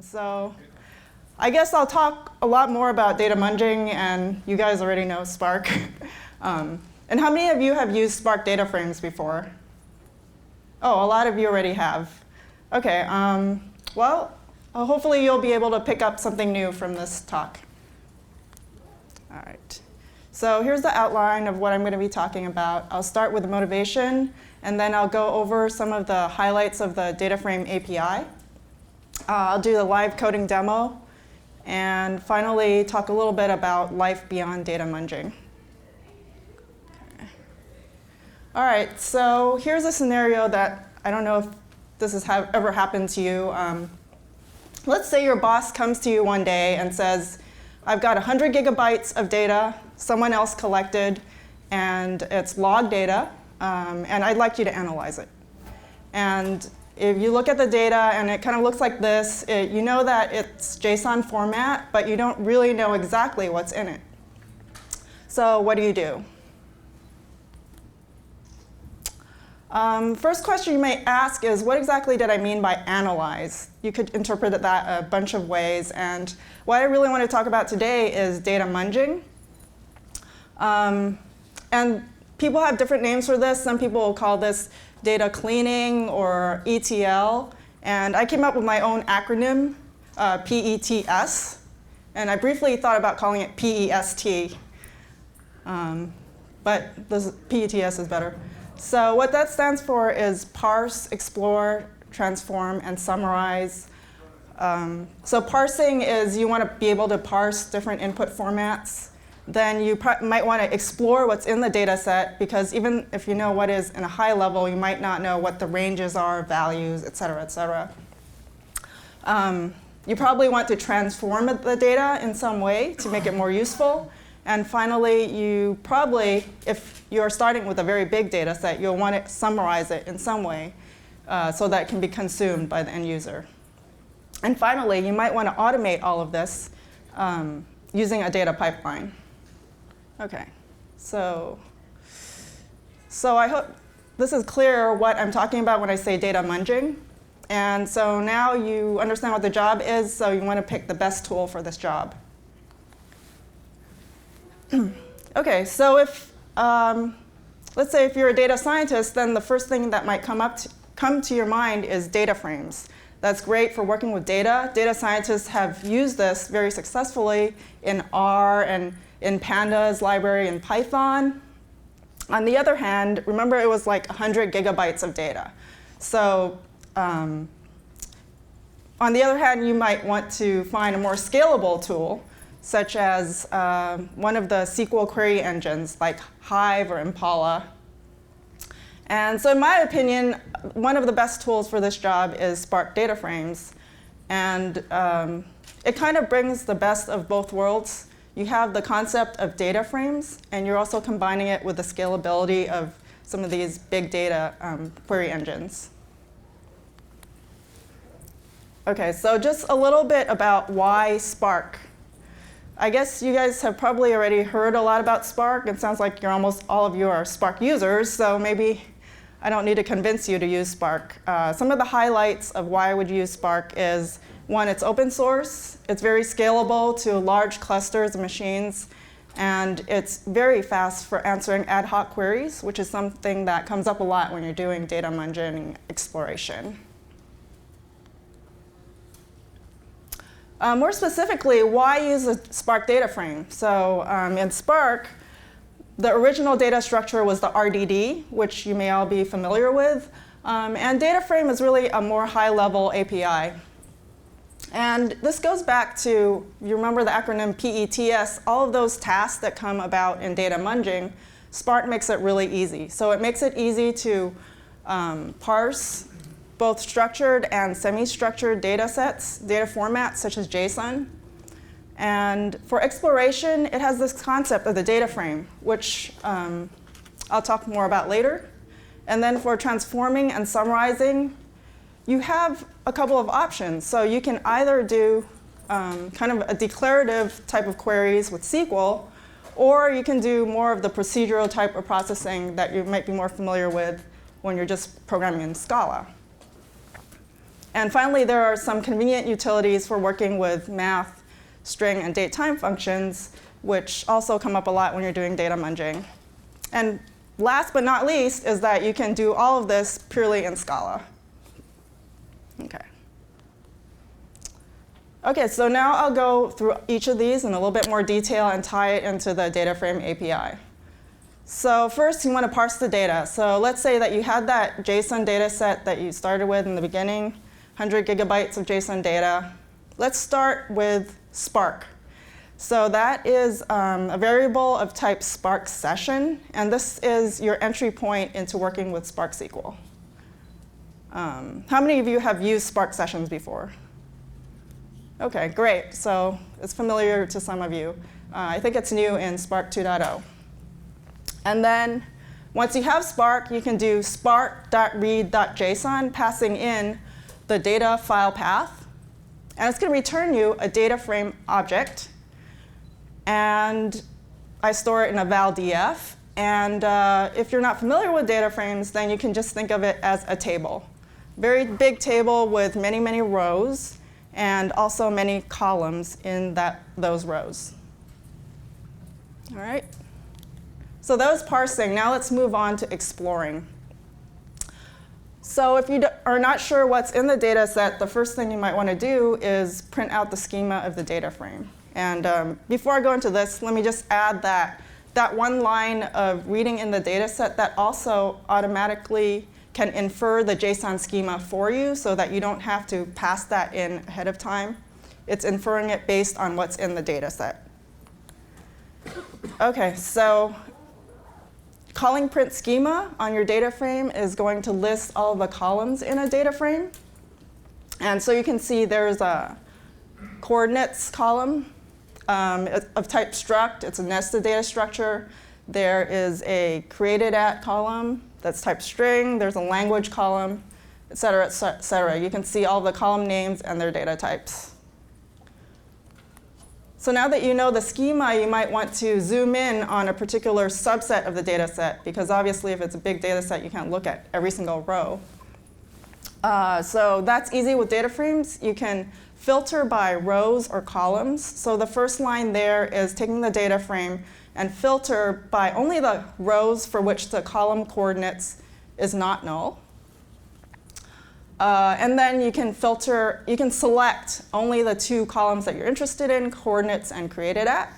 So I guess I'll talk a lot more about data munging, and you guys already know Spark. And how many of you have used Spark DataFrames before? Oh, a lot of you already have. OK, well, hopefully you'll be able to pick up something new from this talk. All right. So here's the outline of what I'm going to be talking about. I'll start with the motivation, and then I'll go over some of the highlights of the DataFrame API. I'll do the live coding demo, and finally talk a little bit about life beyond data munging. Okay. All right, so here's a scenario that I don't know if this has ever happened to you. Let's say your boss comes to you one day and says, I've got 100 gigabytes of data someone else collected, and it's log data, and I'd like you to analyze it. And if you look at the data and it kind of looks like this, you know that it's JSON format, but you don't really know exactly what's in it. So what do? First question you might ask is, what exactly did I mean by analyze? You could interpret that a bunch of ways. And what I really want to talk about today is data munging. And people have different names for this. Some people will call this data cleaning or ETL. And I came up with my own acronym, PETS. And I briefly thought about calling it PEST. But this PETS is better. So what that stands for is parse, explore, transform, and summarize. So parsing is you want to be able to parse different input formats. Then you might want to explore what's in the data set, because even if you know what is in a high level, you might not know what the ranges are, values, et cetera, et cetera. You probably want to transform the data in some way to make it more useful. And finally, you probably, if you're starting with a very big data set, you'll want to summarize it in some way so that it can be consumed by the end user. And finally, you might want to automate all of this using a data pipeline. OK, so I hope this is clear what I'm talking about when I say data munging. And so now you understand what the job is, so you want to pick the best tool for this job. OK, so if, let's say if you're a data scientist, then the first thing that might come to your mind is DataFrames. That's great for working with data. Data scientists have used this very successfully in R and in Pandas library in Python. On the other hand, remember it was like 100 gigabytes of data. So on the other hand, you might want to find a more scalable tool, such as one of the SQL query engines like Hive or Impala. And so in my opinion, one of the best tools for this job is Spark DataFrames. And it kind of brings the best of both worlds. You have the concept of data frames, and you're also combining it with the scalability of some of these big data query engines. OK, so just a little bit about why Spark. I guess you guys have probably already heard a lot about Spark. It sounds like almost all of you are Spark users, so maybe I don't need to convince you to use Spark. Some of the highlights of why I would use Spark is, one, it's open source. It's very scalable to large clusters of machines. And it's very fast for answering ad hoc queries, which is something that comes up a lot when you're doing data munging exploration. More specifically, why use a Spark DataFrame? So in Spark, the original data structure was the RDD, which you may all be familiar with. And DataFrame is really a more high-level API. And this goes back to, you remember the acronym PETS, all of those tasks that come about in data munging, Spark makes it really easy. So it makes it easy to parse both structured and semi-structured data sets, data formats such as JSON. And for exploration, it has this concept of the data frame, which I'll talk more about later. And then for transforming and summarizing, you have a couple of options. So you can either do kind of a declarative type of queries with SQL, or you can do more of the procedural type of processing that you might be more familiar with when you're just programming in Scala. And finally, there are some convenient utilities for working with math, string, and date-time functions, which also come up a lot when you're doing data munging. And last but not least is that you can do all of this purely in Scala. OK, so now I'll go through each of these in a little bit more detail and tie it into the DataFrame API. So first, you want to parse the data. So let's say that you had that JSON data set that you started with in the beginning, 100 gigabytes of JSON data. Let's start with Spark. So that is a variable of type Spark session. And this is your entry point into working with Spark SQL. How many of you have used Spark sessions before? OK, great. So it's familiar to some of you. I think it's new in Spark 2.0. And then once you have Spark, you can do spark.read.json, passing in the data file path. And it's going to return you a data frame object. And I store it in a val.df. And if you're not familiar with data frames, then you can just think of it as a table. Very big table with many, many rows, and also many columns in those rows. All right. So that was parsing. Now let's move on to exploring. So if you are not sure what's in the data set, the first thing you might want to do is print out the schema of the data frame. And before I go into this, let me just add that one line of reading in the data set that also automatically can infer the JSON schema for you so that you don't have to pass that in ahead of time. It's inferring it based on what's in the data set. OK, so calling print schema on your data frame is going to list all of the columns in a data frame. And so you can see there's a coordinates column of type struct. It's a nested data structure. There is a created at column that's type string. There's a language column, et cetera, et cetera. You can see all the column names and their data types. So now that you know the schema, you might want to zoom in on a particular subset of the data set, because obviously if it's a big data set, you can't look at every single row. So that's easy with data frames. You can filter by rows or columns. So the first line there is taking the data frame and filter by only the rows for which the column coordinates is not null. And then you can select only the two columns that you're interested in, coordinates and created at,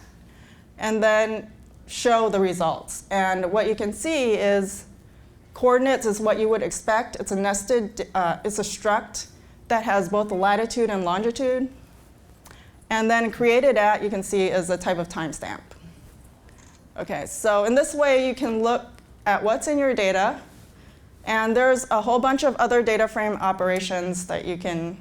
and then show the results. And what you can see is coordinates is what you would expect. It's a nested, it's a struct that has both the latitude and longitude. And then created at, you can see, is a type of timestamp. OK, so in this way, you can look at what's in your data. And there's a whole bunch of other data frame operations that you can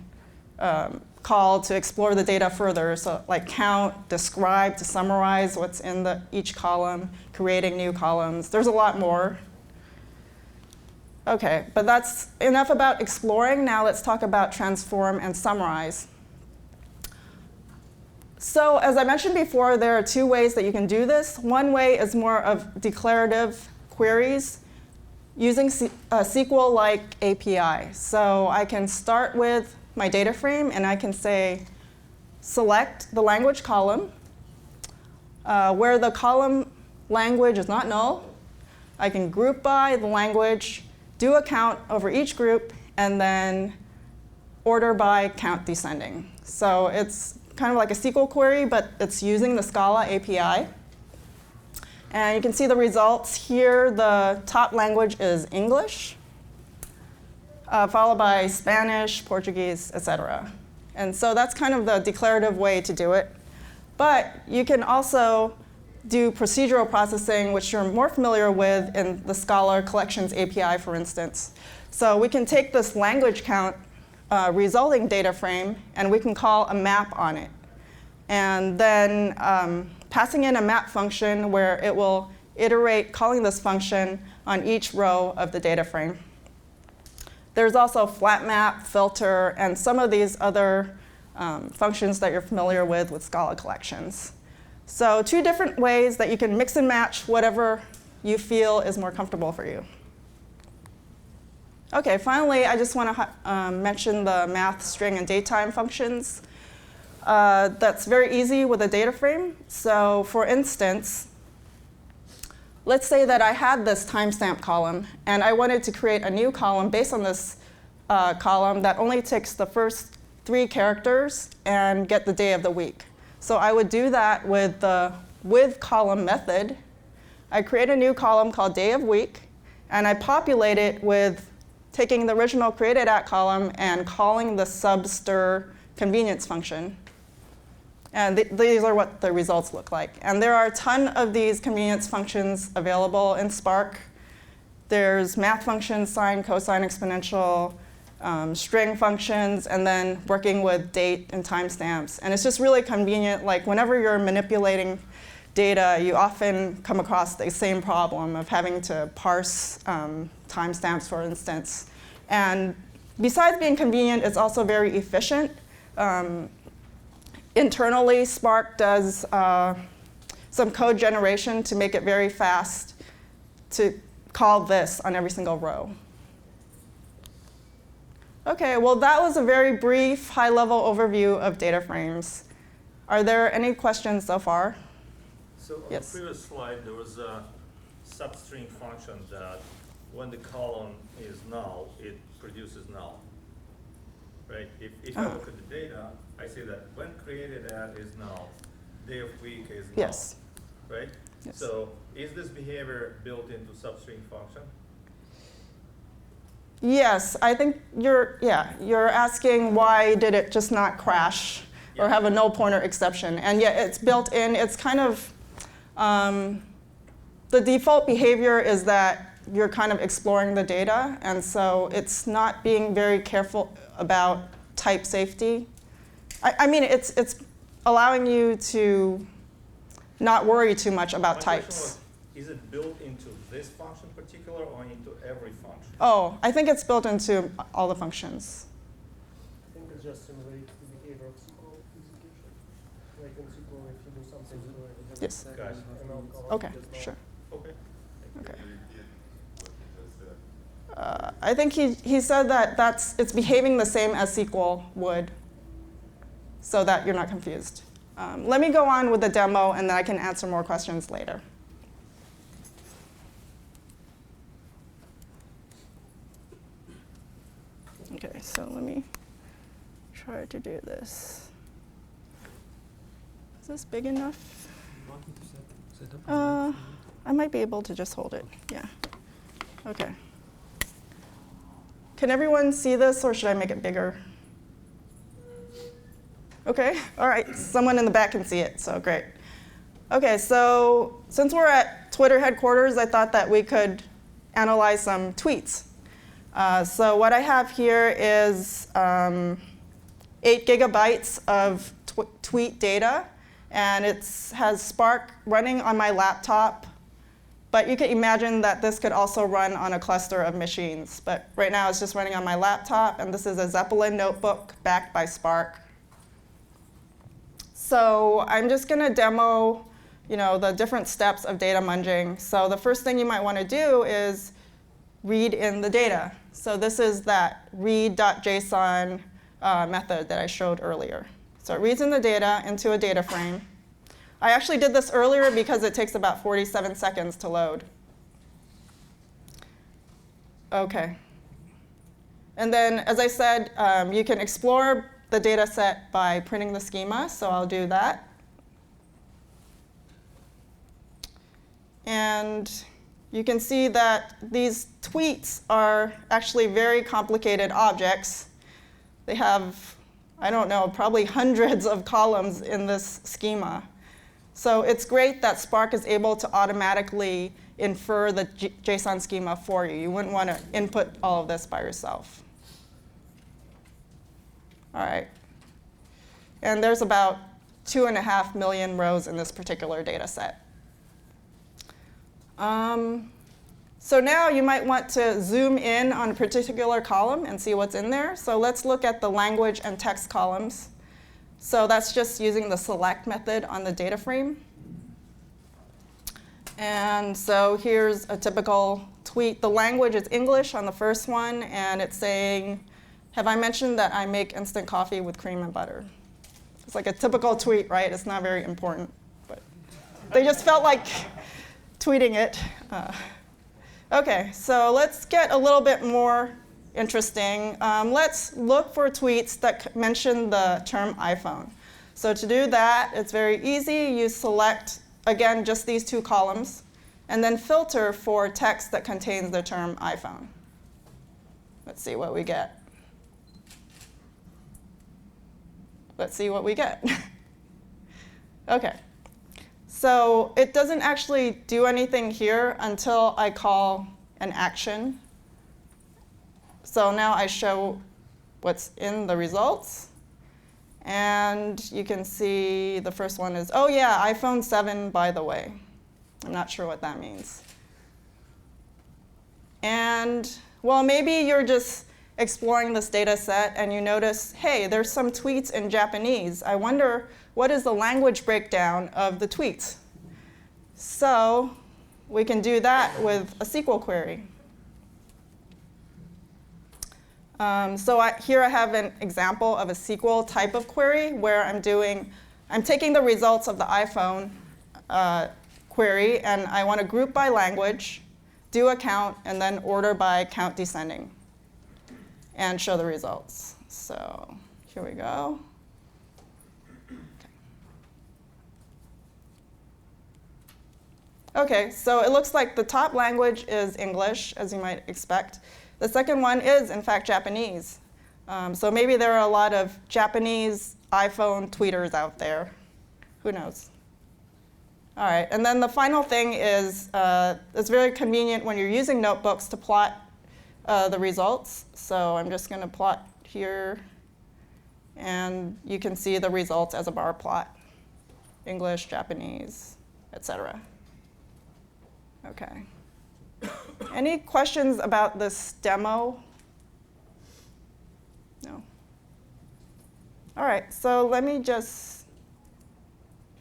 call to explore the data further. So like count, describe, to summarize what's in each column, creating new columns. There's a lot more. OK, but that's enough about exploring. Now let's talk about transform and summarize. So as I mentioned before, there are two ways that you can do this. One way is more of declarative queries using a SQL-like API. So I can start with my data frame, and I can say, select the language column. Where the column language is not null, I can group by the language, do a count over each group, and then order by count descending. So it's kind of like a SQL query, but it's using the Scala API. And you can see the results here. The top language is English, followed by Spanish, Portuguese, et cetera. And so that's kind of the declarative way to do it. But you can also do procedural processing, which you're more familiar with in the Scala Collections API, for instance. So we can take this language count resulting data frame, and we can call a map on it. And then passing in a map function where it will iterate calling this function on each row of the data frame. There's also flat map, filter, and some of these other functions that you're familiar with Scala collections. So two different ways that you can mix and match whatever you feel is more comfortable for you. OK, finally, I just want to mention the math, string, and datetime functions. That's very easy with a data frame. So for instance, let's say that I had this timestamp column, and I wanted to create a new column based on this column that only takes the first 3 characters and get the day of the week. So I would do that with the withColumn method. I create a new column called day of week, and I populate it with taking the original created at column and calling the subster convenience function. And these are what the results look like. And there are a ton of these convenience functions available in Spark. There's math functions, sine, cosine, exponential, string functions, and then working with date and timestamps. And it's just really convenient. Like whenever you're manipulating data, you often come across the same problem of having to parse timestamps, for instance. And besides being convenient, it's also very efficient. Internally, Spark does some code generation to make it very fast to call this on every single row. OK, well, that was a very brief, high-level overview of data frames. Are there any questions so far? So on yes. the previous slide, there was a substring function that when the column is null, it produces null. Right? If I look at the data, I see that when created at is null, day of week is null. Yes. Right? Yes. So is this behavior built into substring function? Yes, I think you're asking why did it just not crash or have a null pointer exception. And yet it's built in. It's kind of, the default behavior is that you're kind of exploring the data. And so it's not being very careful about type safety. I mean, it's allowing you to not worry too much about types. Is it built into this function particular or into every function? Oh, I think it's built into all the functions. I think it just simulates the behavior of SQL execution. Like in SQL, if you do something to it, Yes. Guys. OK, sure. Okay. OK. I think he said that it's behaving the same as SQL would, so that you're not confused. Let me go on with the demo, and then I can answer more questions later. OK, so let me try to do this. Is this big enough? I might be able to just hold it. Yeah. OK. Can everyone see this, or should I make it bigger? OK, all right. Someone in the back can see it, so great. OK, so since we're at Twitter headquarters, I thought that we could analyze some tweets. So what I have here is 8 gigabytes of tweet data. And it has Spark running on my laptop. But you can imagine that this could also run on a cluster of machines. But right now, it's just running on my laptop. And this is a Zeppelin notebook backed by Spark. So I'm just going to demo the different steps of data munging. So the first thing you might want to do is read in the data. So this is that read.json method that I showed earlier. So it reads in the data into a data frame. I actually did this earlier because it takes about 47 seconds to load. OK. And then, as I said, you can explore the data set by printing the schema. So I'll do that. And you can see that these tweets are actually very complicated objects. They have, I don't know, probably hundreds of columns in this schema. So it's great that Spark is able to automatically infer the JSON schema for you. You wouldn't want to input all of this by yourself. All right. And there's about 2.5 million rows in this particular data set. So now you might want to zoom in on a particular column and see what's in there. So let's look at the language and text columns. So that's just using the select method on the data frame. And so here's a typical tweet. The language is English on the first one, and it's saying, have I mentioned that I make instant coffee with cream and butter? It's like a typical tweet, right? It's not very important, but they just felt like tweeting it. OK, so let's get a little bit more interesting. Let's look for tweets that mention the term iPhone. So to do that, it's very easy. You select, again, just these two columns, and then filter for text that contains the term iPhone. Let's see what we get. Let's see what we get. OK. So it doesn't actually do anything here until I call an action. So now I show what's in the results. And you can see the first one is, oh, yeah, iPhone 7, by the way. I'm not sure what that means. And, well, maybe you're just exploring this data set, and you notice, hey, there's some tweets in Japanese. I wonder, what is the language breakdown of the tweets? So we can do that with a SQL query. Here I have an example of a SQL type of query where I'm taking the results of the iPhone query, and I want to group by language, do a count, and then order by count descending, and show the results. So here we go. OK, so it looks like the top language is English, as you might expect. The second one is, in fact, Japanese. So maybe there are a lot of Japanese iPhone tweeters out there. Who knows? All right, and then the final thing is it's very convenient when you're using notebooks to plot the results. So I'm just going to plot here. And you can see the results as a bar plot. English, Japanese, et cetera. OK. Any questions about this demo? No? All right, so let me just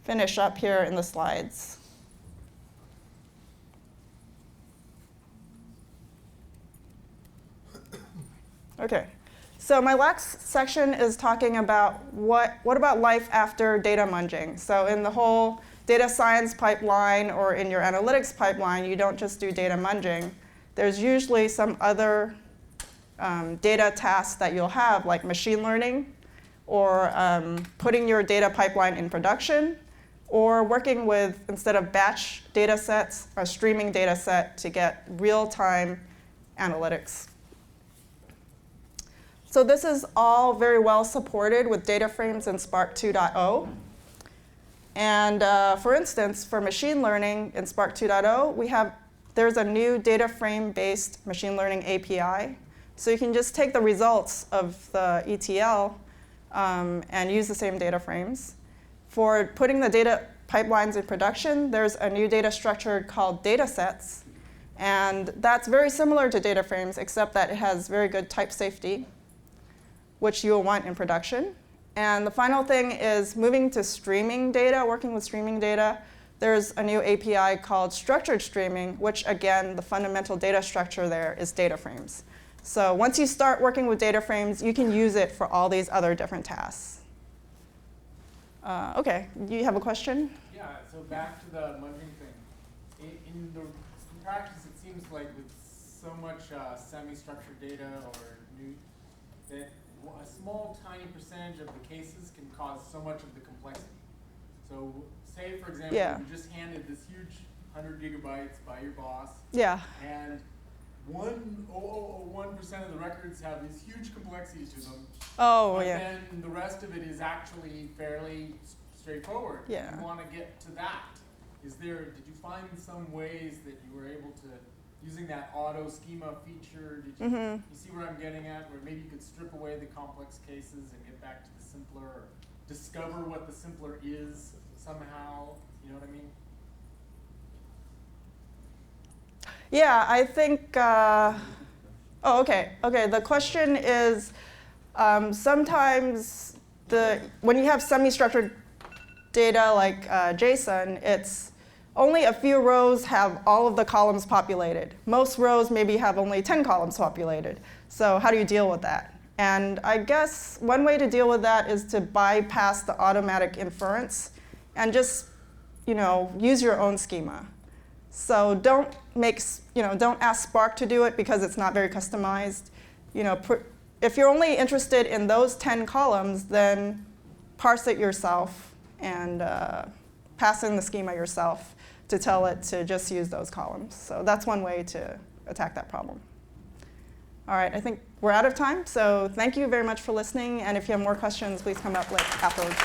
finish up here in the slides. OK, so my last section is talking about what about life after data munging. So in the whole data science pipeline or in your analytics pipeline, you don't just do data munging. There's usually some other data tasks that you'll have, like machine learning, or putting your data pipeline in production, or working with, instead of batch data sets, a streaming data set to get real-time analytics. So this is all very well supported with DataFrames in Spark 2.0. And for instance, for machine learning in Spark 2.0, there's a new DataFrame-based machine learning API. So you can just take the results of the ETL and use the same data frames. For putting the data pipelines in production, there's a new data structure called datasets. And that's very similar to DataFrames, except that it has very good type safety, which you'll want in production. And the final thing is moving to streaming data, working with streaming data. There's a new API called structured streaming, which, again, the fundamental data structure there is data frames. So once you start working with data frames, you can use it for all these other different tasks. OK, you have a question? Yeah, so back to the munging thing. In practice, it seems like with so much semi-structured data or new, that a small, tiny percentage of the cases can cause so much of the complexity. So say, for example, you just handed this huge 100 gigabytes by your boss. Yeah. And 0.001% of the records have these huge complexities to them. Oh, but yeah. then the rest of it is actually fairly straightforward. Yeah. You want to get to that. Did you find some ways that you were able to, using that auto schema feature, did you, you see where I'm getting at, where maybe you could strip away the complex cases and get back to the simpler, or discover what the simpler is somehow, you know what I mean? Yeah, I think, OK. The question is, sometimes when you have semi-structured data like JSON, it's only a few rows have all of the columns populated. Most rows maybe have only 10 columns populated. So how do you deal with that? And I guess one way to deal with that is to bypass the automatic inference and just use your own schema. So don't ask Spark to do it because it's not very customized. If you're only interested in those 10 columns, then parse it yourself and pass in the schema yourself to tell it to just use those columns. So that's one way to attack that problem. All right, I think we're out of time. So thank you very much for listening. And if you have more questions, please come up afterwards.